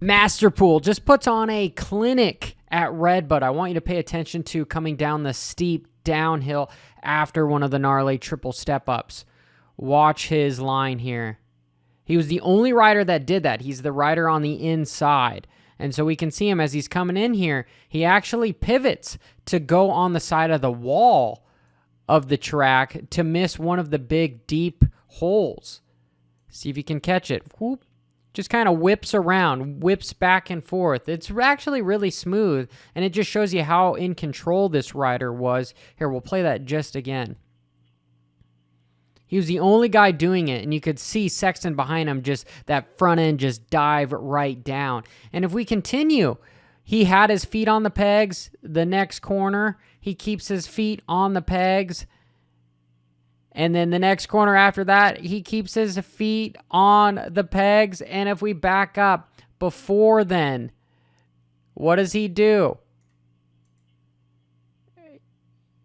Masterpool just puts on a clinic at Redbud. I want you to pay attention to coming down the steep downhill after one of the gnarly triple step-ups. Watch his line here. He was the only rider that did that. He's the rider on the inside. And so we can see him as he's coming in here. He actually pivots to go on the side of the wall of the track to miss one of the big, deep holes. See if you can catch it. Whoop. Just kind of whips around, whips back and forth. It's actually really smooth, and it just shows you how in control this rider was. Here, we'll play that just again. He was the only guy doing it, and you could see Sexton behind him, just that front end just dive right down. And if we continue, he had his feet on the pegs. The next corner, he keeps his feet on the pegs. And then the next corner after that, he keeps his feet on the pegs. And if we back up before then, what does he do?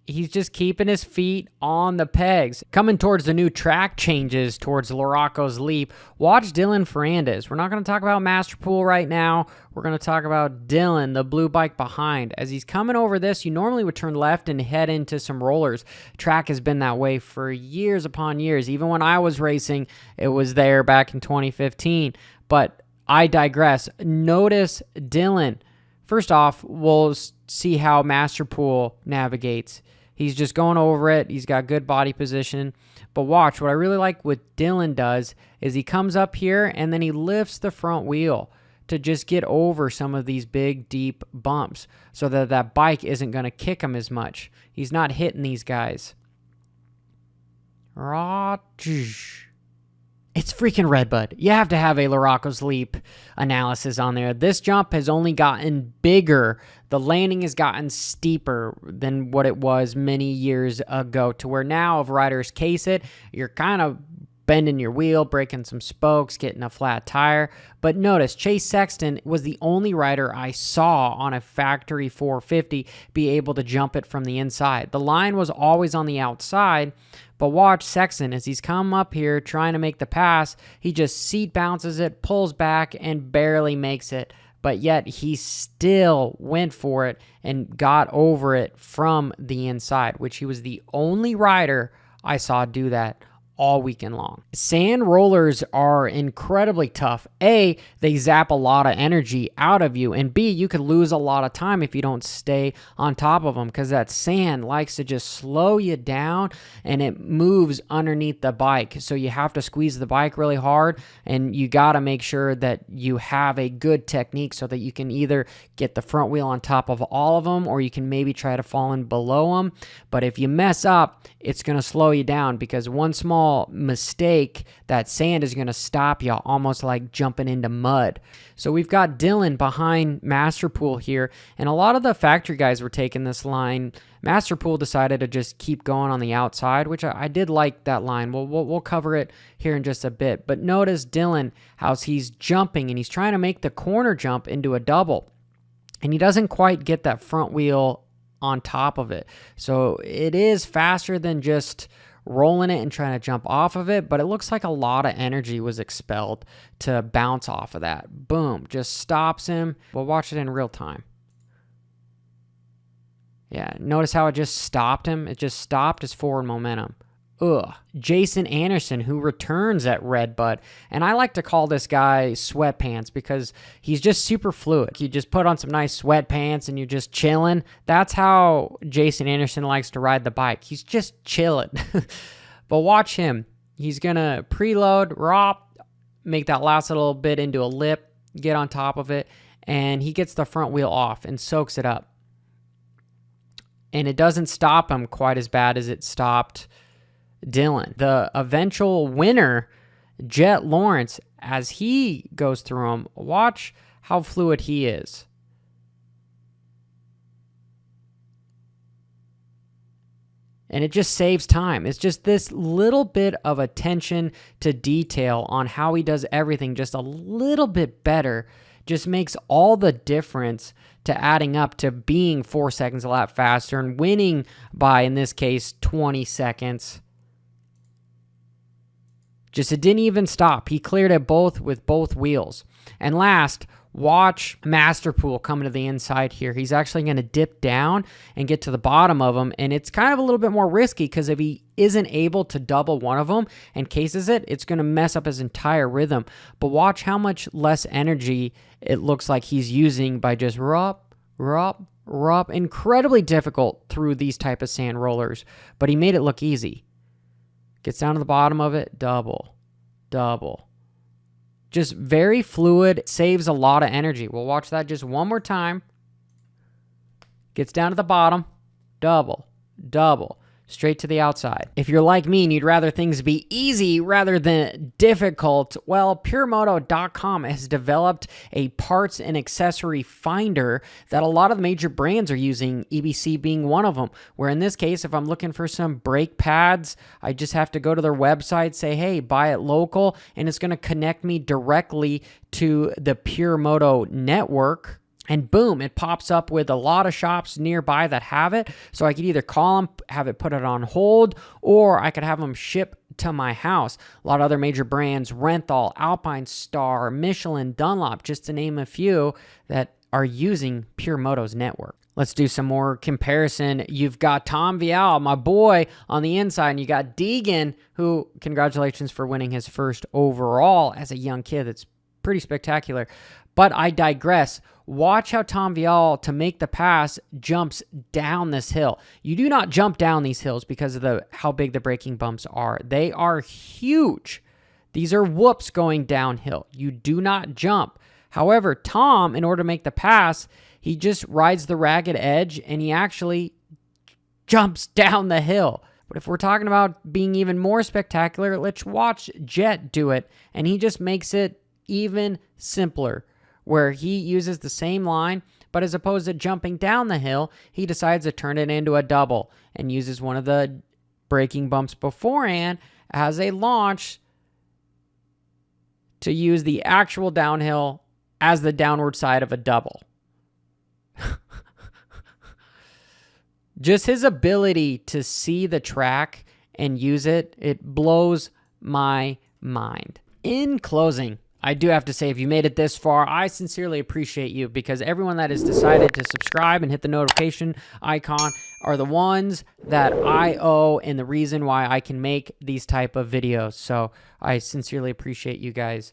He's just keeping his feet on the pegs. Coming towards the new track changes towards Larocco's Leap, watch Dylan Ferrandis. We're not going to talk about Masterpool right now. We're going to talk about Dylan, the blue bike behind. As he's coming over this, you normally would turn left and head into some rollers. Track has been that way for years upon years. Even when I was racing, it was there back in 2015. But I digress. Notice Dylan. First off, we'll see how Masterpool navigates. He's just going over it. He's got good body position. But watch, what I really like what Dylan does is he comes up here and then he lifts the front wheel to just get over some of these big, deep bumps so that that bike isn't going to kick him as much. He's not hitting these guys. It's freaking Redbud. You have to have a Larocco's Leap analysis on there. This jump has only gotten bigger. The landing has gotten steeper than what it was many years ago, to where now if riders case it, you're kind of bending your wheel, breaking some spokes, getting a flat tire. But notice, Chase Sexton was the only rider I saw on a factory 450 be able to jump it from the inside. The line was always on the outside, but watch Sexton as he's come up here trying to make the pass. He just seat bounces it, pulls back, and barely makes it. But yet he still went for it and got over it from the inside, which he was the only rider I saw do that all weekend long. Sand rollers are incredibly tough. A, they zap a lot of energy out of you, and B, you could lose a lot of time if you don't stay on top of them, because that sand likes to just slow you down and it moves underneath the bike. So you have to squeeze the bike really hard, and you got to make sure that you have a good technique so that you can either get the front wheel on top of all of them, or you can maybe try to fall in below them. But if you mess up, it's going to slow you down, because one small mistake, that sand is going to stop you, almost like jumping into mud. So we've got Dylan behind Masterpool here, and a lot of the factory guys were taking this line. Masterpool decided to just keep going on the outside, which I did like that line. We'll cover it here in just a bit. But notice Dylan, how he's jumping, and he's trying to make the corner jump into a double, and he doesn't quite get that front wheel on top of it. So it is faster than just rolling it and trying to jump off of it, but it looks like a lot of energy was expelled to bounce off of that. Boom, just stops him. We'll watch it in real time. Yeah, notice how it just stopped him? It just stopped his forward momentum. Ugh. Jason Anderson, who returns at Redbud, and I like to call this guy sweatpants because he's just super fluid. You just put on some nice sweatpants and you're just chilling. That's how Jason Anderson likes to ride the bike. He's just chilling. But watch him. He's going to preload, make that last little bit into a lip, get on top of it, and he gets the front wheel off and soaks it up. And it doesn't stop him quite as bad as it stopped Dylan. The eventual winner, Jett Lawrence, as he goes through them, watch how fluid he is. And it just saves time. It's just this little bit of attention to detail on how he does everything just a little bit better just makes all the difference to adding up to being 4 seconds a lap faster and winning by, in this case, 20 seconds. Just, it didn't even stop. He cleared it both with both wheels. And last, Watch Masterpool coming to the inside here. He's actually going to dip down and get to the bottom of them, and it's kind of a little bit more risky because if he isn't able to double one of them and cases it, it's going to mess up his entire rhythm. But watch how much less energy it looks like he's using by just rop. Incredibly difficult through these type of sand rollers, but he made it look easy. Gets down to the bottom of it, double. Just very fluid, saves a lot of energy. We'll watch that just one more time. Gets down to the bottom, double. Straight to the outside. If you're like me and you'd rather things be easy rather than difficult, well, PureMoto.com has developed a parts and accessory finder that a lot of the major brands are using, EBC being one of them, where in this case, if I'm looking for some brake pads, I just have to go to their website, say, hey, buy it local, and it's going to connect me directly to the PureMoto network. And boom, it pops up with a lot of shops nearby that have it. So I could either call them, have it put it on hold, or I could have them ship to my house. A lot of other major brands, Renthal, Alpine Star, Michelin, Dunlop, just to name a few that are using Pure Moto's network. Let's do some more comparison. You've got Tom Vial, my boy, on the inside, and you got Deegan, who, congratulations for winning his first overall as a young kid. That's pretty spectacular. But I digress. Watch how Tom Vial, to make the pass, jumps down this hill. You do not jump down these hills because of how big the braking bumps are. They are huge. These are whoops going downhill. You do not jump. However, Tom, in order to make the pass, he just rides the ragged edge and he actually jumps down the hill. But if we're talking about being even more spectacular, let's watch Jett do it, and he just makes it even simpler, where he uses the same line, but as opposed to jumping down the hill, he decides to turn it into a double and uses one of the braking bumps beforehand as a launch to use the actual downhill as the downward side of a double. Just his ability to see the track and use it, it blows my mind. In closing, I do have to say, if you made it this far, I sincerely appreciate you, because everyone that has decided to subscribe and hit the notification icon are the ones that I owe and the reason why I can make these type of videos. So I sincerely appreciate you guys.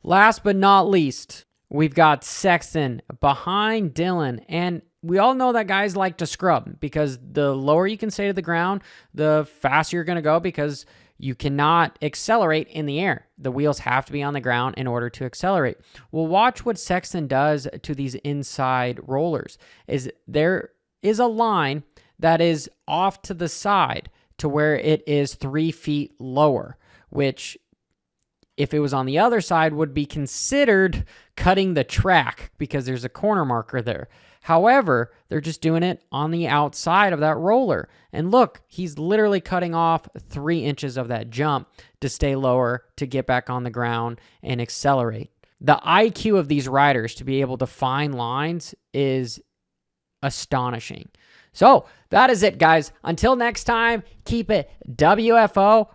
Last but not least, we've got Sexton behind Dylan, and we all know that guys like to scrub, because the lower you can stay to the ground, the faster you're going to go, because you cannot accelerate in the air. The wheels have to be on the ground in order to accelerate. Well, watch what Sexton does to these inside rollers. There is a line that is off to the side to where it is 3 feet lower, which, if it was on the other side, would be considered cutting the track because there's a corner marker there. However, they're just doing it on the outside of that roller. And look, he's literally cutting off 3 inches of that jump to stay lower, to get back on the ground and accelerate. The IQ of these riders to be able to find lines is astonishing. So that is it, guys. Until next time, keep it WFO.